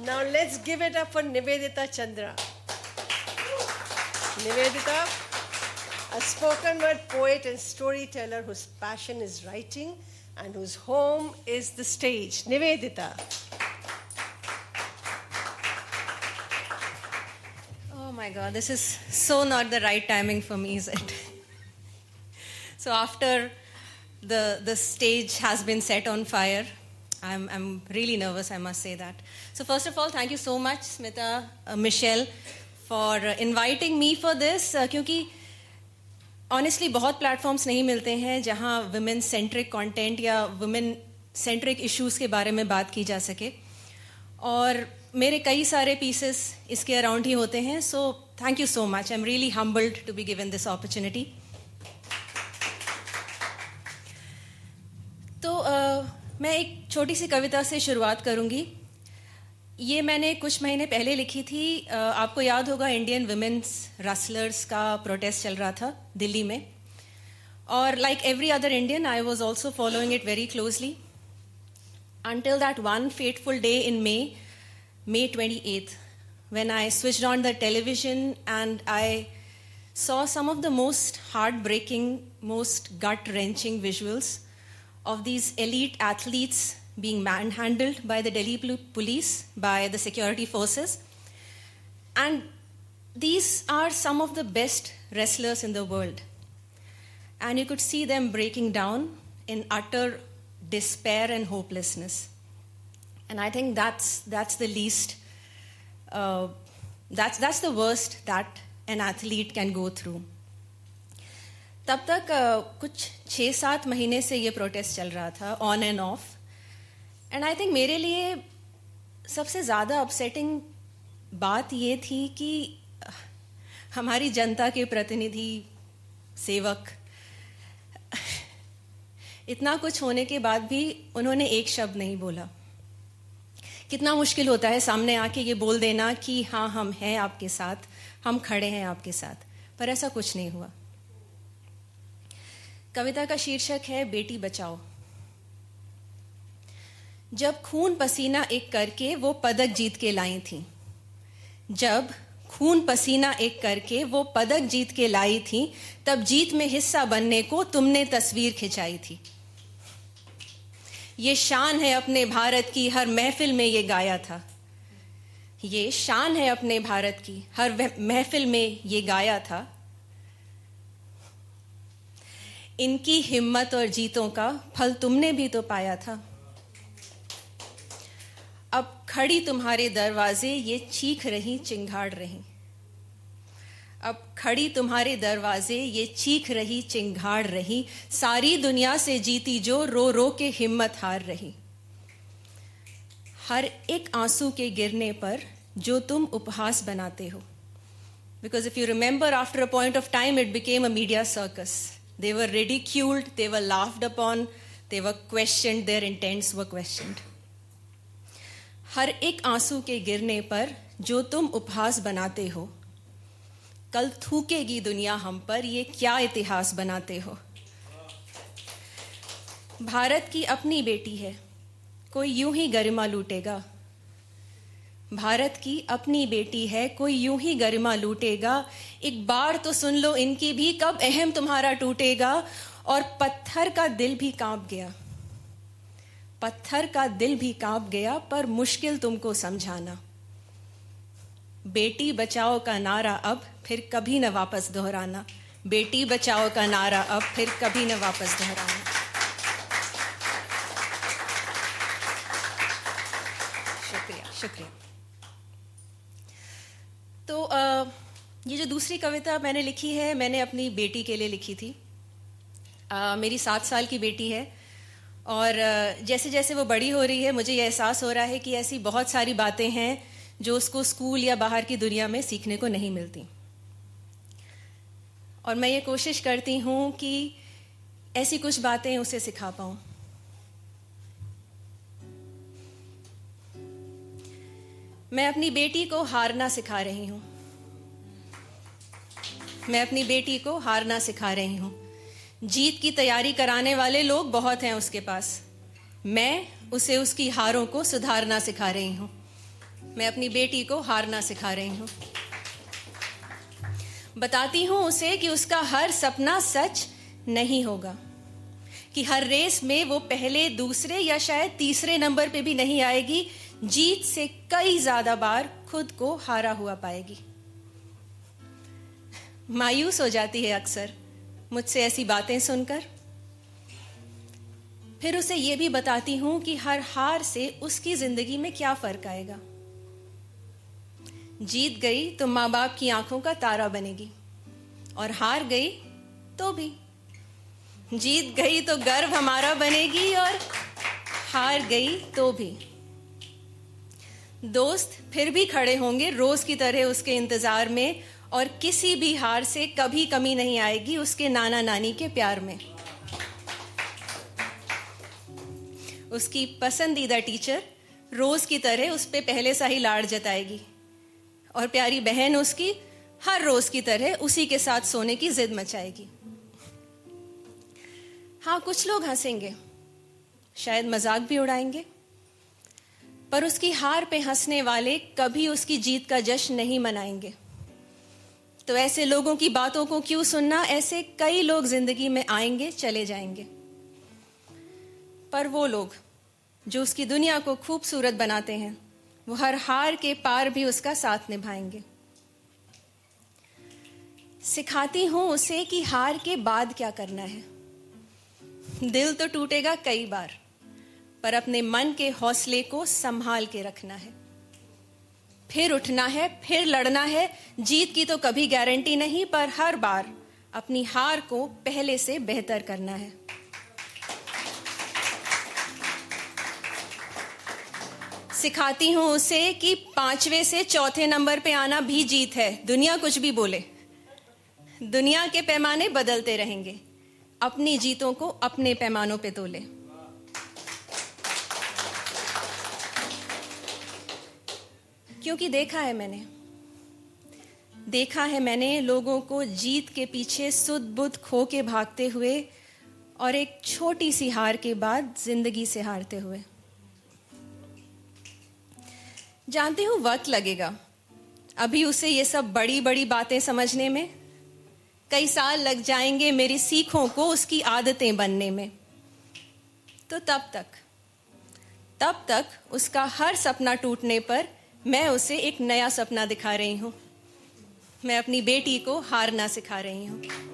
Now let's give it up for Nivedita Chandra. Nivedita, a spoken word poet and storyteller whose passion is writing and whose home is the stage. Nivedita. Oh my God, this is so not the right timing for me, is it? So after the stage has been set on fire, I'm really nervous, I must say that. So first of all, thank you so much, Smita, Michelle, for inviting me for this, क्योंकि honestly बहुत platforms नहीं मिलते हैं जहाँ women centric content या women centric issues के बारे में बात की जा सके, और मेरे कई सारे pieces इसके around ही होते हैं. So thank you so much. I'm really humbled to be given this opportunity. तो मैं एक छोटी सी कविता से शुरुआत करूंगी. ये मैंने कुछ महीने पहले लिखी थी. आपको याद होगा इंडियन विमेंस रसलर्स का प्रोटेस्ट चल रहा था दिल्ली में, और like every other Indian I was also following it very closely until that one fateful day in May 28th, when I switched on the television and I saw some of the most heartbreaking, most gut-wrenching visuals of these elite athletes being manhandled by the Delhi police, by the security forces. And these are some of the best wrestlers in the world. And you could see them breaking down in utter despair and hopelessness. And I think that's the least, that's the worst that an athlete can go through. तब तक कुछ 6-7 महीने से ये protest चल रहा था, on end of. And I think मेरे लिए सबसे ज़्यादा अपसेटिंग बात ये थी कि हमारी जनता के प्रतिनिधि, सेवक, इतना कुछ होने के बाद भी उन्होंने एक शब्द नहीं बोला. कितना मुश्किल होता है सामने आके ये बोल देना कि हाँ हम हैं आपके साथ, हम खड़े हैं आपके साथ, पर ऐसा कुछ नहीं हुआ. कविता का शीर्षक है बेटी बचाओ. जब खून पसीना एक करके वो पदक जीत के लाई थी, जब खून पसीना एक करके वो पदक जीत के लाई थी, तब जीत में हिस्सा बनने को तुमने तस्वीर खिंचाई थी. ये शान है अपने भारत की, हर महफिल में ये गाया था. ये शान है अपने भारत की, हर महफिल में ये गाया था. इनकी हिम्मत और जीतों का फल तुमने भी तो पाया था. अब खड़ी तुम्हारे दरवाजे ये चीख रही चिंगाड़ रही. अब खड़ी तुम्हारे दरवाजे ये चीख रही चिंगाड़ रही. सारी दुनिया से जीती जो रो रो के हिम्मत हार रही. हर एक आंसू के गिरने पर जो तुम उपहास बनाते हो. Because if you remember, after a point of time it became a media circus. They were ridiculed, they were laughed upon, they were questioned, their intents were questioned. हर एक आंसू के गिरने पर जो तुम उपहास बनाते हो, कल थूकेगी दुनिया हम पर, ये क्या इतिहास बनाते हो. भारत की अपनी बेटी है, कोई यूं ही गरिमा लूटेगा. भारत की अपनी बेटी है, कोई यूं ही गरिमा लूटेगा. एक बार तो सुन लो इनकी भी, कब अहम तुम्हारा टूटेगा. और पत्थर का दिल भी कांप गया, पत्थर का दिल भी कांप गया, पर मुश्किल तुमको समझाना. बेटी बचाओ का नारा अब फिर कभी न वापस दोहराना. बेटी बचाओ का नारा अब फिर कभी न वापस दोहराना. शुक्रिया शुक्रिया. तो ये जो दूसरी कविता मैंने लिखी है, मैंने अपनी बेटी के लिए लिखी थी. मेरी 7 साल की बेटी है, और जैसे जैसे वो बड़ी हो रही है मुझे ये एहसास हो रहा है कि ऐसी बहुत सारी बातें हैं जो उसको स्कूल या बाहर की दुनिया में सीखने को नहीं मिलती. और मैं ये कोशिश करती हूँ कि ऐसी कुछ बातें उसे सिखा पाऊँ. मैं अपनी बेटी को हारना सिखा रही हूँ. मैं अपनी बेटी को हारना सिखा रही हूँ. जीत की तैयारी कराने वाले लोग बहुत हैं उसके पास. मैं उसे उसकी हारों को सुधारना सिखा रही हूँ। मैं अपनी बेटी को हारना सिखा रही हूँ। बताती हूँ उसे कि उसका हर सपना सच नहीं होगा, कि हर रेस में वो पहले, दूसरे या शायद तीसरे नंबर पे भी नहीं आएगी। जीत से कई ज्यादा बार खुद को हारा हुआ पाएगी। मायूस हो जाती है अक्सर मुझसे ऐसी बातें सुनकर। फिर उसे ये भी बताती हूं कि हर हार से उसकी जिंदगी में क्या फर्क आएगा। जीत गई तो माँ बाप की आंखों का तारा बनेगी, और हार गई तो भी। जीत गई तो गर्व हमारा बनेगी, और हार गई तो भी। दोस्त फिर भी खड़े होंगे रोज की तरह उसके इंतजार में, और किसी भी हार से कभी कमी नहीं आएगी उसके नाना नानी के प्यार में। उसकी पसंदीदा टीचर रोज की तरह उस पे पहले सा ही लाड़ जताएगी, और प्यारी बहन उसकी हर रोज की तरह उसी के साथ सोने की जिद मचाएगी। हाँ, कुछ लोग हंसेंगे, शायद मजाक भी उड़ाएंगे, पर उसकी हार पे हंसने वाले कभी उसकी जीत का जश्न नहीं मनाएंगे। तो ऐसे लोगों की बातों को क्यों सुनना? ऐसे कई लोग जिंदगी में आएंगे, चले जाएंगे, पर वो लोग जो उसकी दुनिया को खूबसूरत बनाते हैं, वो हर हार के पार भी उसका साथ निभाएंगे। सिखाती हूं उसे कि हार के बाद क्या करना है। दिल तो टूटेगा कई बार, पर अपने मन के हौसले को संभाल के रखना है। फिर उठना है, फिर लड़ना है। जीत की तो कभी गारंटी नहीं, पर हर बार अपनी हार को पहले से बेहतर करना है। सिखाती हूं उसे कि 5वें से 4थे नंबर पे आना भी जीत है, दुनिया कुछ भी बोले। दुनिया के पैमाने बदलते रहेंगे, अपनी जीतों को अपने पैमानों पे तोले। क्योंकि देखा है मैंने लोगों को जीत के पीछे सुध बुध खो के भागते हुए, और एक छोटी सी हार के बाद जिंदगी से हारते हुए। जानती हूं वक्त लगेगा अभी उसे ये सब बड़ी बड़ी बातें समझने में। कई साल लग जाएंगे मेरी सीखों को उसकी आदतें बनने में। तो तब तक उसका हर सपना टूटने पर मैं उसे एक नया सपना दिखा रही हूं। मैं अपनी बेटी को हारना सिखा रही हूं।